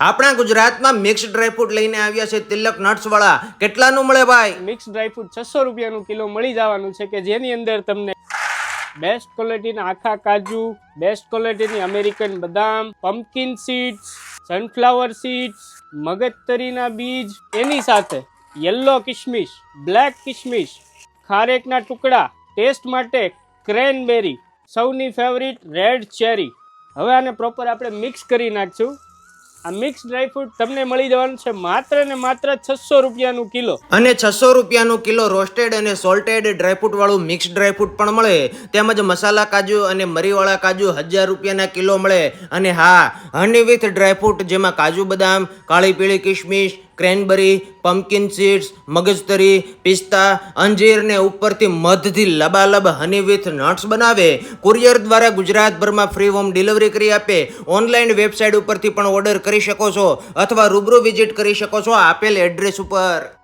આપણા ગુજરાતમાં mix dry fruit લઈને આવ્યા છે તિલક નટ્સ વાળા. કેટલાનું મળે ભાઈ? મિક્સ ડ્રાયફ્રૂટ 600 રૂપિયાનું કિલો મળી જવાનું છે કે જેની અંદર તમને બેસ્ટ ક્વોલિટીના આખા કાજુ, બેસ્ટ ક્વોલિટીની અમેરિકન બદામ, પમ્પકિન સીડ્સ, સનફ્લાવર સીડ્સ, મગજતરીના બીજ, એની સાથે યલો કિશમિશ, બ્લેક કિશમિશ, ખારેકના ટુકડા, ટેસ્ટ માટે ક્રેનબેરી, સૌની ફેવરિટ રેડ ચેરી. હવે આને પ્રોપર આપણે મિક્સ કરી નાખશું. આ મિક્સ ડ્રાયફ્રૂટ તમને મળી જવાનું છે માત્ર ને માત્ર 600 રૂપિયાનું કિલો. અને 600 રૂપિયાનું કિલો રોસ્ટેડ અને સોલ્ટેડ ડ્રાયફ્રૂટ વાળું મિક્સ ડ્રાયફ્રૂટ પણ મળે. તેમજ મસાલા કાજુ અને મરીવાળા કાજુ 1000 રૂપિયાના કિલો મળે. અને હા, હની વિથ ડ્રાયફ્રૂટ જેમાં કાજુ બદામ, કાળી પીળી કિશમિશ, ક્રેનબરી, પમ્પકિન સીડ્સ, મગજતરી, પિસ્તા, અંજીર ને ઉપરથી મધથી લબાલબ હની વિથ નટ્સ બનાવે. કુરિયર દ્વારા ગુજરાતભરમાં ફ્રી હોમ ડિલિવરી કરી આપે. ઓનલાઈન વેબસાઇટ ઉપરથી પણ ઓર્ડર કરી શકો છો અથવા રૂબરૂ વિઝિટ કરી શકો છો આપેલ એડ્રેસ ઉપર.